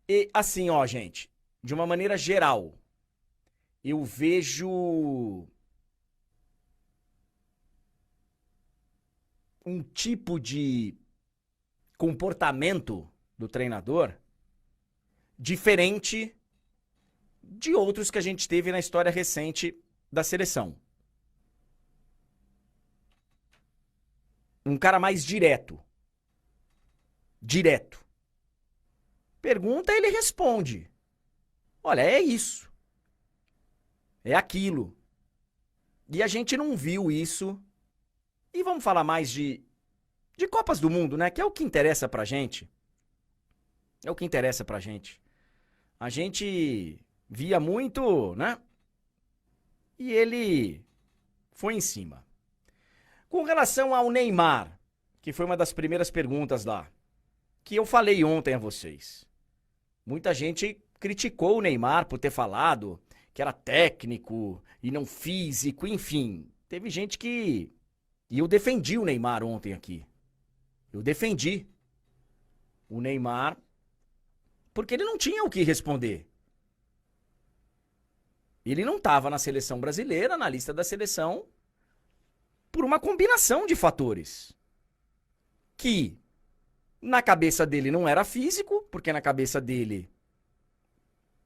E assim, ó, gente, de uma maneira geral, eu vejo um tipo de comportamento do treinador diferente de outros que a gente teve na história recente da seleção. Um cara mais direto. Direto. Pergunta, ele responde. Olha, é isso. É aquilo. E a gente não viu isso. E vamos falar mais de Copas do Mundo, né? Que é o que interessa pra gente. É o que interessa pra gente. A gente via muito, né? E ele foi em cima. Com relação ao Neymar, que foi uma das primeiras perguntas lá, que eu falei ontem a vocês. Muita gente criticou o Neymar por ter falado que era técnico e não físico, enfim. Teve gente que... E eu defendi o Neymar ontem aqui. Eu defendi o Neymar porque ele não tinha o que responder. Ele não estava na seleção brasileira, na lista da seleção, por uma combinação de fatores. Que na cabeça dele não era físico, porque na cabeça dele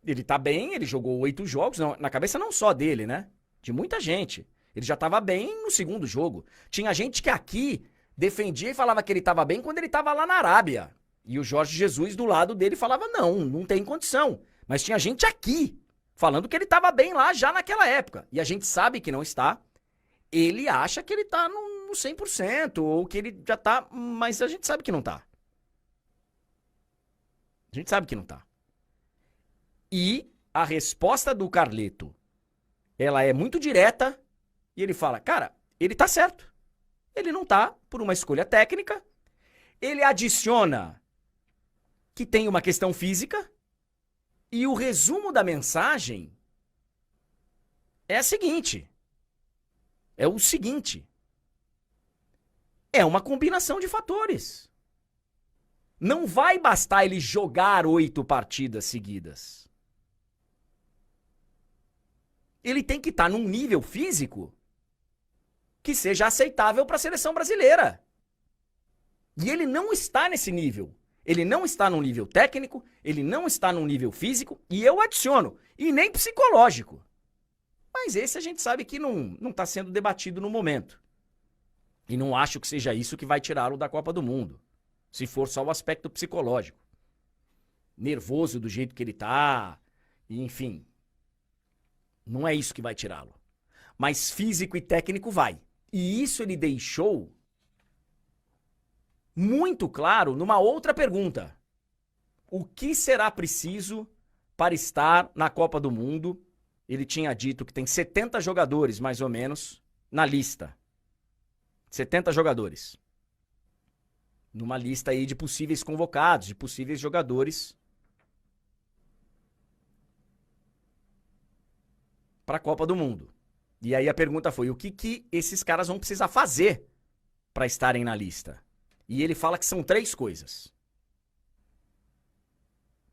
ele tá bem, ele jogou 8 jogos, não, na cabeça não só dele, né? De muita gente. Ele já tava bem no segundo jogo. Tinha gente que aqui defendia e falava que ele tava bem quando ele tava lá na Arábia. E o Jorge Jesus do lado dele falava, não tem condição. Mas tinha gente aqui falando que ele tava bem lá já naquela época. E a gente sabe que não está. Ele acha que ele tá no 100%, ou que ele já tá, mas a gente sabe que não tá. A gente sabe que não tá. E a resposta do Carleto, ela é muito direta, e ele fala, cara, ele tá certo. Ele não tá por uma escolha técnica. Ele adiciona que tem uma questão física, e o resumo da mensagem é a seguinte. É o seguinte. É uma combinação de fatores. Não vai bastar ele jogar 8 partidas seguidas. Ele tem que estar num nível físico que seja aceitável para a seleção brasileira. E ele não está nesse nível. Ele não está num nível técnico, ele não está num nível físico, e eu adiciono, e nem psicológico. Mas esse a gente sabe que não está sendo debatido no momento. E não acho que seja isso que vai tirá-lo da Copa do Mundo. Se for só o aspecto psicológico. Nervoso do jeito que ele tá, enfim. Não é isso que vai tirá-lo. Mas físico e técnico vai. E isso ele deixou muito claro numa outra pergunta. O que será preciso para estar na Copa do Mundo? Ele tinha dito que tem 70 jogadores, mais ou menos, na lista. 70 jogadores. Numa lista aí de possíveis convocados, de possíveis jogadores para a Copa do Mundo. E aí a pergunta foi, o que esses caras vão precisar fazer para estarem na lista? E ele fala que são 3 coisas.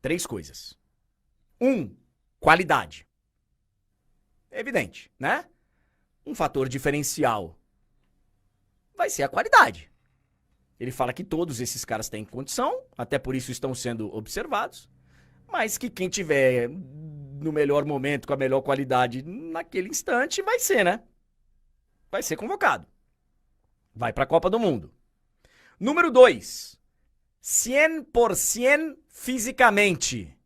3 coisas. 1, qualidade. É evidente, né? Um fator diferencial vai ser a qualidade. Ele fala que todos esses caras têm condição, até por isso estão sendo observados, mas que quem tiver no melhor momento, com a melhor qualidade naquele instante, vai ser, né? Vai ser convocado. Vai para a Copa do Mundo. Número 2, 100% fisicamente.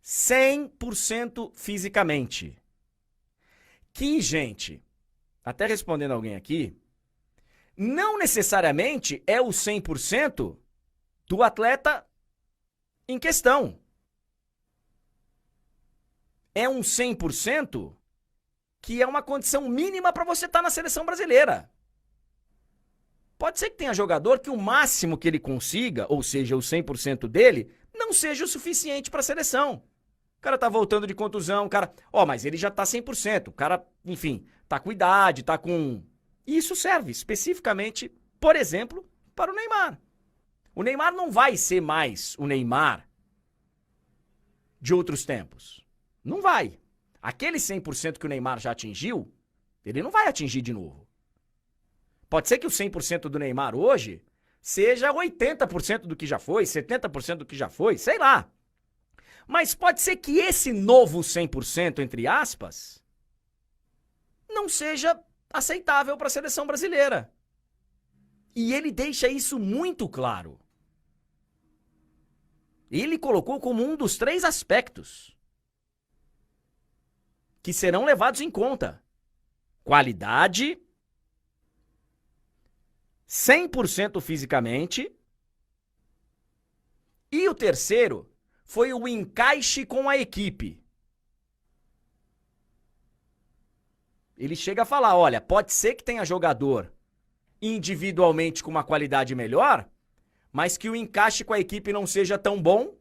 100% fisicamente. Que, gente, até respondendo alguém aqui, não necessariamente é o 100% do atleta em questão. É um 100% que é uma condição mínima para você estar na seleção brasileira. Pode ser que tenha jogador que o máximo que ele consiga, ou seja, o 100% dele, não seja o suficiente para a seleção. O cara tá voltando de contusão, o cara... mas ele já tá 100%. O cara, enfim, tá com idade, tá com... E isso serve especificamente, por exemplo, para o Neymar. O Neymar não vai ser mais o Neymar de outros tempos? Não vai. Aquele 100% que o Neymar já atingiu, ele não vai atingir de novo. Pode ser que o 100% do Neymar hoje seja 80% do que já foi, 70% do que já foi, sei lá. Mas pode ser que esse novo 100%, entre aspas, não seja aceitável para a seleção brasileira. E ele deixa isso muito claro. Ele colocou como um dos 3 aspectos que serão levados em conta: qualidade, 100% fisicamente, e o terceiro foi o encaixe com a equipe. Ele chega a falar, olha, pode ser que tenha jogador individualmente com uma qualidade melhor, mas que o encaixe com a equipe não seja tão bom,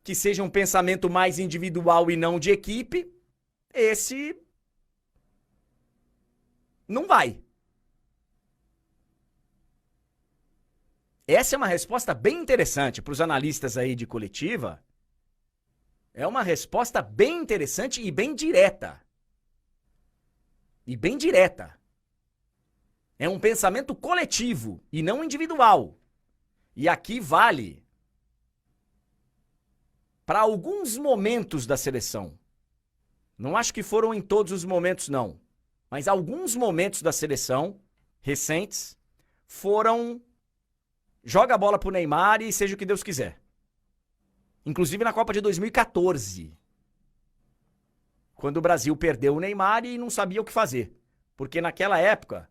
que seja um pensamento mais individual e não de equipe, esse não vai. Essa é uma resposta bem interessante para os analistas aí de coletiva. É uma resposta bem interessante e bem direta. E bem direta. É um pensamento coletivo e não individual. E aqui vale para alguns momentos da seleção. Não acho que foram em todos os momentos, não. Mas alguns momentos da seleção recentes foram: joga a bola pro Neymar e seja o que Deus quiser. Inclusive na Copa de 2014. Quando o Brasil perdeu o Neymar e não sabia o que fazer. Porque naquela época,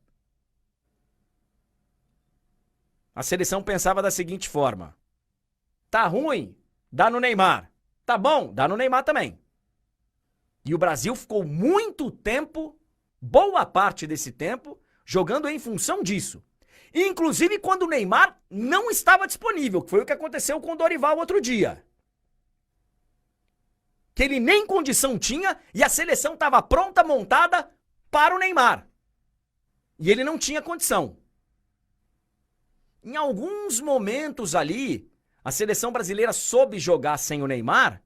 a seleção pensava da seguinte forma: tá ruim? Dá no Neymar. Tá bom? Dá no Neymar também. E o Brasil ficou muito tempo, boa parte desse tempo, jogando em função disso. Inclusive quando o Neymar não estava disponível, que foi o que aconteceu com o Dorival outro dia. Que ele nem condição tinha e a seleção estava pronta, montada para o Neymar. E ele não tinha condição. Em alguns momentos ali, a seleção brasileira soube jogar sem o Neymar.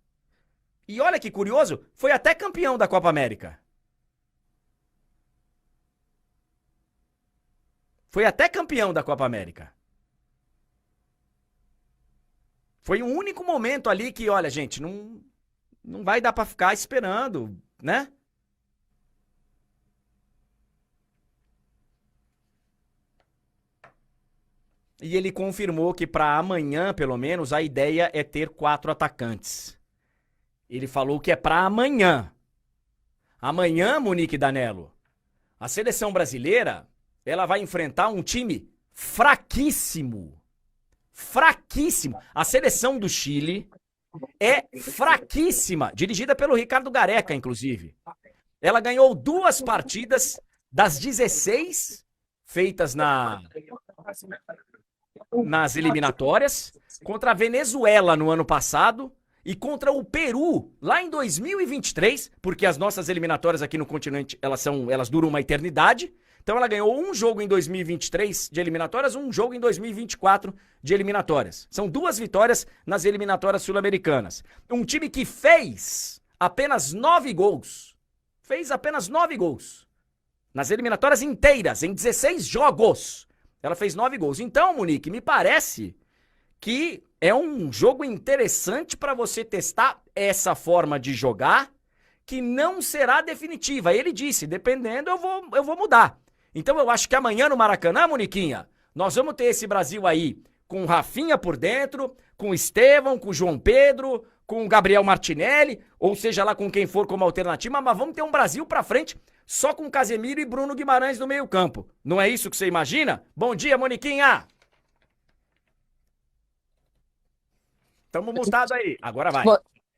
E olha que curioso, foi até campeão da Copa América. Foi até campeão da Copa América. Foi o único momento ali que, olha, gente, não vai dar pra ficar esperando, né? E ele confirmou que para amanhã, pelo menos, a ideia é ter 4 atacantes. Ele falou que é para amanhã. Amanhã, Monique Danello, a seleção brasileira, ela vai enfrentar um time fraquíssimo. Fraquíssimo. A seleção do Chile é fraquíssima, dirigida pelo Ricardo Gareca, inclusive. Ela ganhou 2 partidas das 16 feitas nas eliminatórias, contra a Venezuela no ano passado e contra o Peru lá em 2023, porque as nossas eliminatórias aqui no continente, elas duram uma eternidade. Então ela ganhou um jogo em 2023 de eliminatórias, um jogo em 2024 de eliminatórias. São 2 vitórias nas eliminatórias sul-americanas. Um time que fez apenas 9 gols. Fez apenas 9 gols. Nas eliminatórias inteiras, em 16 jogos. Ela fez 9 gols. Então, Monique, me parece que é um jogo interessante para você testar essa forma de jogar, que não será definitiva. Ele disse, dependendo, eu vou mudar. Então eu acho que amanhã no Maracanã, Moniquinha, nós vamos ter esse Brasil aí com o Rafinha por dentro, com o Estevão, com o João Pedro, com o Gabriel Martinelli, ou seja lá com quem for como alternativa, mas vamos ter um Brasil pra frente só com Casemiro e Bruno Guimarães no meio campo. Não é isso que você imagina? Bom dia, Moniquinha! Tamo mutado aí, agora vai.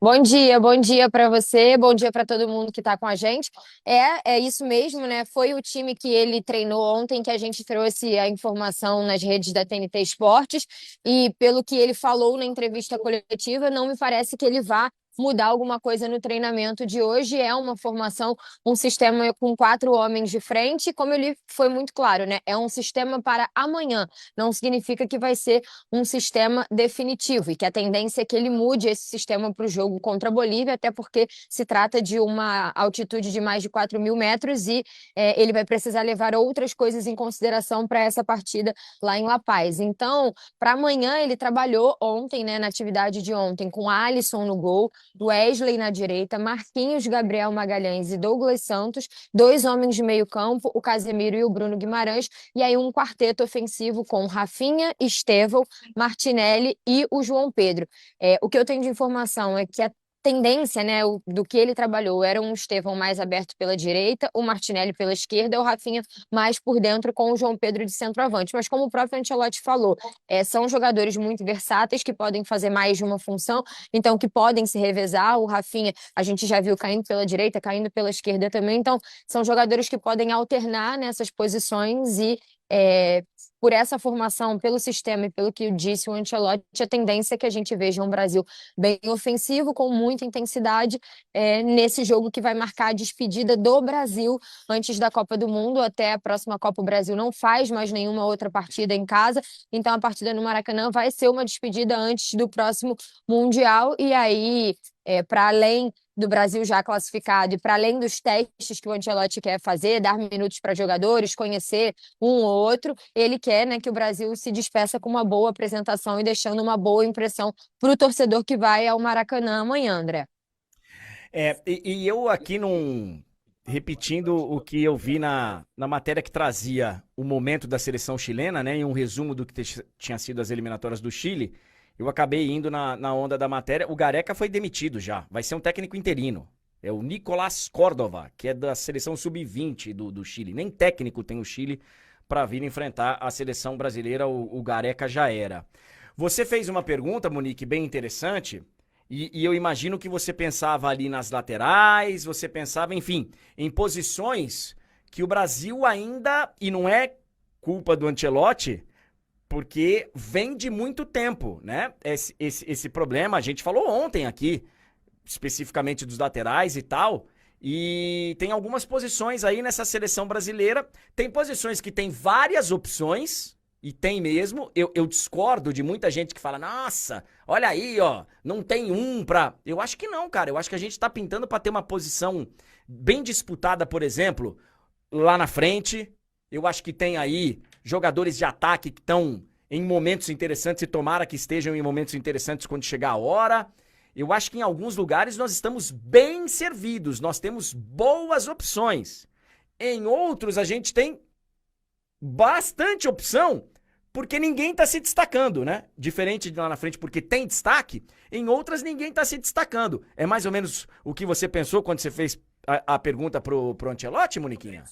Bom dia para você, bom dia para todo mundo que está com a gente. É isso mesmo, né? Foi o time que ele treinou ontem que a gente trouxe a informação nas redes da TNT Esportes e pelo que ele falou na entrevista coletiva, não me parece que ele vá mudar alguma coisa no treinamento de hoje. É uma formação, um sistema com 4 homens de frente, como ele foi muito claro, né? É um sistema para amanhã, não significa que vai ser um sistema definitivo e que a tendência é que ele mude esse sistema para o jogo contra a Bolívia, até porque se trata de uma altitude de mais de 4.000 metros e ele vai precisar levar outras coisas em consideração para essa partida lá em La Paz. Então, para amanhã, ele trabalhou ontem, né, na atividade de ontem, com Alisson no gol, Wesley na direita, Marquinhos, Gabriel Magalhães e Douglas Santos, 2 homens de meio campo, o Casemiro e o Bruno Guimarães, e aí um quarteto ofensivo com Rafinha, Estevão, Martinelli e o João Pedro. O que eu tenho de informação é que a tendência, né, do que ele trabalhou era um Estevão mais aberto pela direita, o Martinelli pela esquerda, o Rafinha mais por dentro com o João Pedro de centroavante. Mas como o próprio Ancelotti falou, são jogadores muito versáteis que podem fazer mais de uma função, então que podem se revezar. O Rafinha, a gente já viu caindo pela direita, caindo pela esquerda também, então são jogadores que podem alternar nessas posições e por essa formação, pelo sistema e pelo que disse o Ancelotti, a tendência é que a gente veja um Brasil bem ofensivo, com muita intensidade, nesse jogo que vai marcar a despedida do Brasil antes da Copa do Mundo. Até a próxima Copa, o Brasil não faz mais nenhuma outra partida em casa, então a partida no Maracanã vai ser uma despedida antes do próximo Mundial, e aí, para além do Brasil já classificado e para além dos testes que o Ancelotti quer fazer, dar minutos para jogadores, conhecer um ou outro, ele quer, né, que o Brasil se despeça com uma boa apresentação e deixando uma boa impressão para o torcedor que vai ao Maracanã amanhã, André. E eu aqui repetindo o que eu vi na matéria que trazia o momento da seleção chilena, né, e um resumo do que tinha sido as eliminatórias do Chile, eu acabei indo na onda da matéria. O Gareca foi demitido já, vai ser um técnico interino. É o Nicolás Córdova, que é da seleção sub-20 do Chile. Nem técnico tem o Chile para vir enfrentar a seleção brasileira, o Gareca já era. Você fez uma pergunta, Monique, bem interessante, e eu imagino que você pensava ali nas laterais, você pensava, enfim, em posições que o Brasil ainda, e não é culpa do Ancelotti, porque vem de muito tempo, né? Esse problema, a gente falou ontem aqui, especificamente dos laterais e tal, e tem algumas posições aí nessa seleção brasileira, tem posições que tem várias opções, e tem mesmo, eu discordo de muita gente que fala, nossa, olha aí, ó, não tem um pra... Eu acho que não, cara, eu acho que a gente tá pintando pra ter uma posição bem disputada, por exemplo, lá na frente. Eu acho que tem aí jogadores de ataque que estão em momentos interessantes e tomara que estejam em momentos interessantes quando chegar a hora. Eu acho que em alguns lugares nós estamos bem servidos, nós temos boas opções. Em outros a gente tem bastante opção, porque ninguém está se destacando, né? Diferente de lá na frente, porque tem destaque, em outras ninguém está se destacando. É mais ou menos o que você pensou quando você fez a pergunta pro Ancelotti, Moniquinha?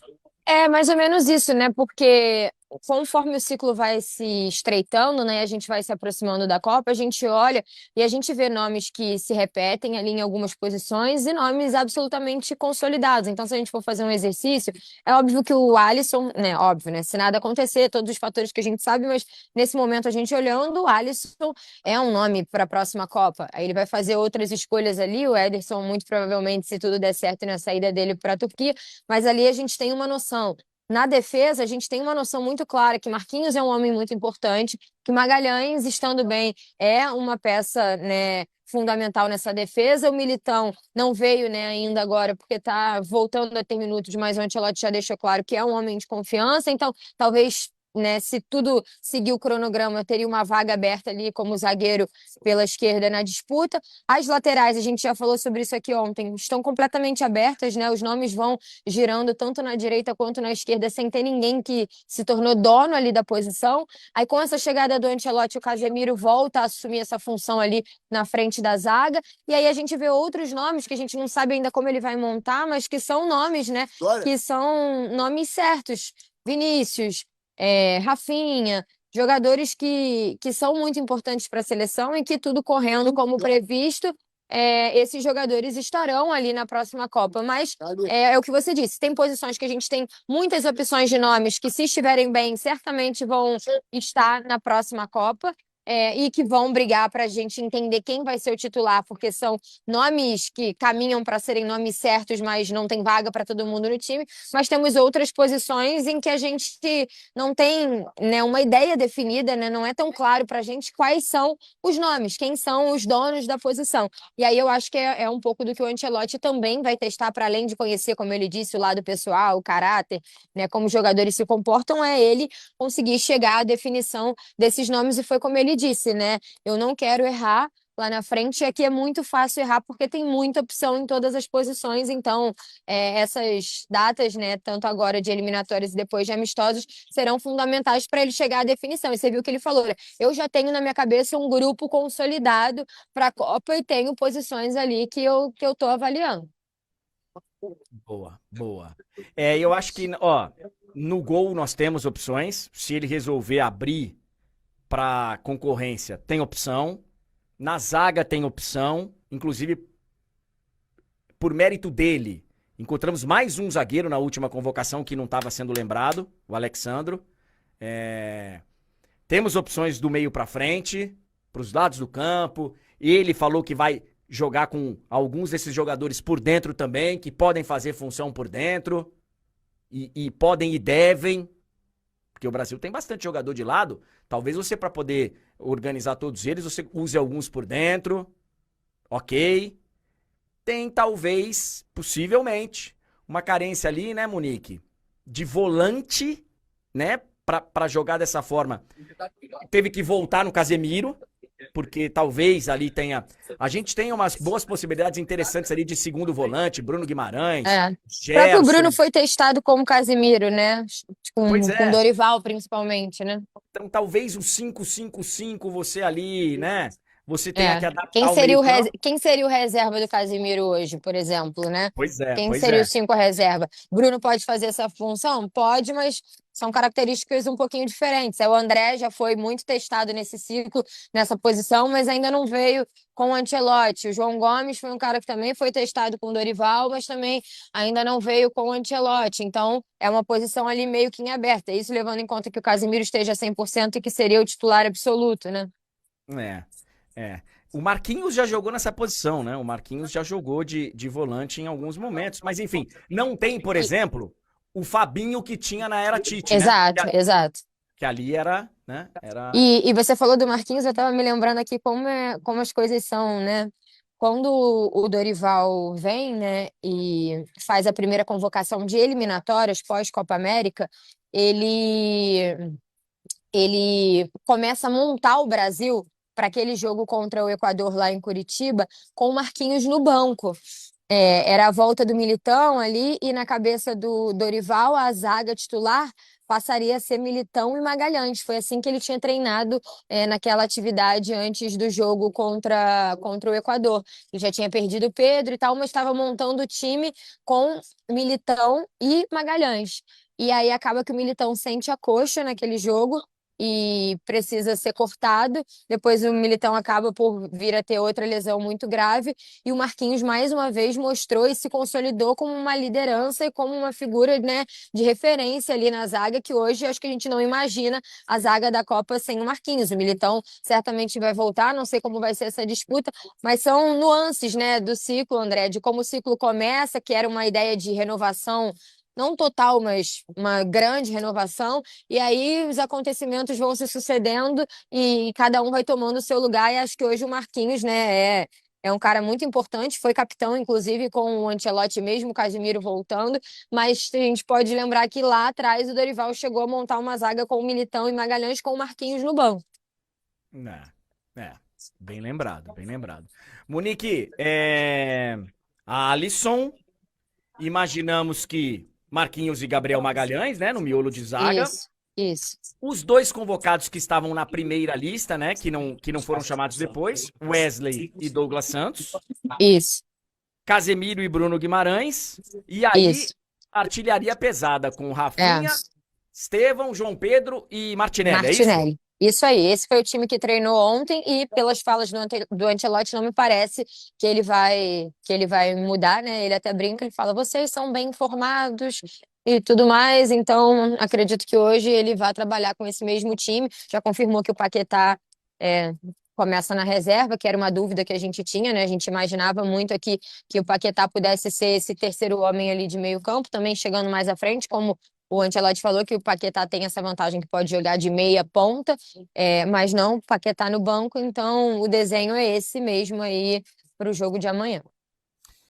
É mais ou menos isso, né? Porque conforme o ciclo vai se estreitando, né, a gente vai se aproximando da Copa, a gente olha e a gente vê nomes que se repetem ali em algumas posições e nomes absolutamente consolidados. Então, se a gente for fazer um exercício, é óbvio que o Alisson, né, óbvio, né, se nada acontecer, todos os fatores que a gente sabe, mas nesse momento a gente olhando, o Alisson é um nome para a próxima Copa. Aí ele vai fazer outras escolhas ali, o Ederson muito provavelmente, se tudo der certo na saída dele para a Turquia, mas ali a gente tem uma noção. Na defesa, a gente tem uma noção muito clara que Marquinhos é um homem muito importante, que Magalhães, estando bem, é uma peça, né, fundamental nessa defesa. O Militão não veio, né, ainda agora, porque está voltando a ter minutos, mas o Ancelotti já deixou claro que é um homem de confiança, então talvez, né, se tudo seguir o cronograma, teria uma vaga aberta ali como zagueiro pela esquerda na disputa. As laterais, a gente já falou sobre isso aqui ontem, estão completamente abertas, né? Os nomes vão girando tanto na direita quanto na esquerda, sem ter ninguém que se tornou dono ali da posição. Aí, com essa chegada do Ancelotti, o Casemiro volta a assumir essa função ali na frente da zaga. E aí a gente vê outros nomes que a gente não sabe ainda como ele vai montar, mas que são nomes, né? Que são nomes certos. Vinícius, Rafinha, jogadores que são muito importantes para a seleção e que tudo correndo como previsto, esses jogadores estarão ali na próxima Copa. Mas é o que você disse, tem posições que a gente tem muitas opções de nomes que, se estiverem bem, certamente vão estar na próxima Copa. e que vão brigar para a gente entender quem vai ser o titular, porque são nomes que caminham para serem nomes certos, mas não tem vaga para todo mundo no time. Mas temos outras posições em que a gente não tem, né, uma ideia definida, né, não é tão claro para a gente quais são os nomes, quem são os donos da posição. E aí eu acho que é um pouco do que o Ancelotti também vai testar, para além de conhecer, como ele disse, o lado pessoal, o caráter, né, como os jogadores se comportam, é ele conseguir chegar à definição desses nomes. E foi como ele disse, né? Eu não quero errar lá na frente. E aqui é muito fácil errar porque tem muita opção em todas as posições. Então, essas datas, né, tanto agora de eliminatórias e depois de amistosos, serão fundamentais para ele chegar à definição. E você viu o que ele falou, né? Eu já tenho na minha cabeça um grupo consolidado para a Copa e tenho posições ali que eu estou avaliando. Boa, boa. Eu acho que, ó, no gol nós temos opções. Se ele resolver abrir para concorrência, tem opção. Na zaga tem opção. Inclusive, por mérito dele, encontramos mais um zagueiro na última convocação que não estava sendo lembrado, o Alexandro. É, Temos opções do meio para frente, para os lados do campo. Ele falou que vai jogar com alguns desses jogadores por dentro também, que podem fazer função por dentro. E podem e devem, porque o Brasil tem bastante jogador de lado. Talvez você, para poder organizar todos eles, você use alguns por dentro. Ok. Tem, talvez, possivelmente, uma carência ali, né, Monique? De volante, né? Pra jogar dessa forma. Teve que voltar no Casemiro, porque talvez ali tenha. A gente tem umas boas possibilidades interessantes ali de segundo volante, Bruno Guimarães, É. O próprio Bruno Gerson. foi testado como Casemiro, né? Pois Com é. Dorival, principalmente, né? Então talvez o 5-5-5 você ali, né? Você tenha É. que adaptar o meio-campo. Quem seria o reserva do Casemiro hoje, por exemplo, né? Pois é, Quem pois seria o é. cinco reserva? Bruno pode fazer essa função? Pode, mas são características um pouquinho diferentes. O André já foi muito testado nesse ciclo, nessa posição, mas ainda não veio com o Ancelotti. O João Gomes foi um cara que também foi testado com o Dorival, mas também ainda não veio com o Ancelotti. Então, é uma posição ali meio que em aberta. Isso levando em conta que o Casemiro esteja 100% e que seria o titular absoluto, né? É, é. O Marquinhos já jogou nessa posição, né? O Marquinhos já jogou de volante em alguns momentos. Mas, enfim, não tem, por E- exemplo, o Fabinho que tinha na era Tite, né? Exato, exato. Que ali era, né? Era. E você falou do Marquinhos, eu estava me lembrando aqui como as coisas são, né? Quando o Dorival vem, né, e faz a primeira convocação de eliminatórias pós-Copa América, ele, ele começa a montar o Brasil para aquele jogo contra o Equador lá em Curitiba, com o Marquinhos no banco. Era a volta do Militão ali, e na cabeça do Dorival, a zaga titular passaria a ser Militão e Magalhães. Foi assim que ele tinha treinado, naquela atividade antes do jogo contra o Equador. Ele já tinha perdido o Pedro e tal, mas estava montando o time com Militão e Magalhães. E aí acaba que o Militão sente a coxa naquele jogo e precisa ser cortado. Depois o Militão acaba por vir a ter outra lesão muito grave. E o Marquinhos, mais uma vez, mostrou e se consolidou como uma liderança e como uma figura, né, de referência ali na zaga, que hoje acho que a gente não imagina a zaga da Copa sem o Marquinhos. O Militão certamente vai voltar, não sei como vai ser essa disputa, mas são nuances, né, do ciclo, André, de como o ciclo começa, que era uma ideia de renovação. Não total, mas uma grande renovação, e aí os acontecimentos vão se sucedendo e cada um vai tomando o seu lugar. E acho que hoje o Marquinhos, né, é um cara muito importante, foi capitão, inclusive, com o Ancelotti mesmo, o Casemiro voltando, mas a gente pode lembrar que lá atrás o Dorival chegou a montar uma zaga com o Militão e Magalhães, com o Marquinhos no banco. É. Bem lembrado, bem lembrado. Monique, a Alisson, imaginamos que Marquinhos e Gabriel Magalhães, né? No miolo de zaga. Isso, isso, Os dois convocados que estavam na primeira lista, né? Que não foram chamados depois, Wesley e Douglas Santos. isso, Casemiro e Bruno Guimarães. E aí, isso. artilharia pesada com É. Rafinha, Estevão, João Pedro e Martinelli, é isso? Martinelli. Isso aí, esse foi o time que treinou ontem e pelas falas do Ancelotti não me parece que ele vai mudar, né? Ele até brinca, ele fala: "Vocês são bem informados e tudo mais", então acredito que hoje ele vai trabalhar com esse mesmo time. Já confirmou que o Paquetá começa na reserva, que era uma dúvida que a gente tinha, né? A gente imaginava muito aqui que o Paquetá pudesse ser esse terceiro homem ali de meio campo, também chegando mais à frente, como o Ancelotti falou, que o Paquetá tem essa vantagem que pode jogar de meia ponta, mas não, o Paquetá no banco, então o desenho é esse mesmo aí para o jogo de amanhã.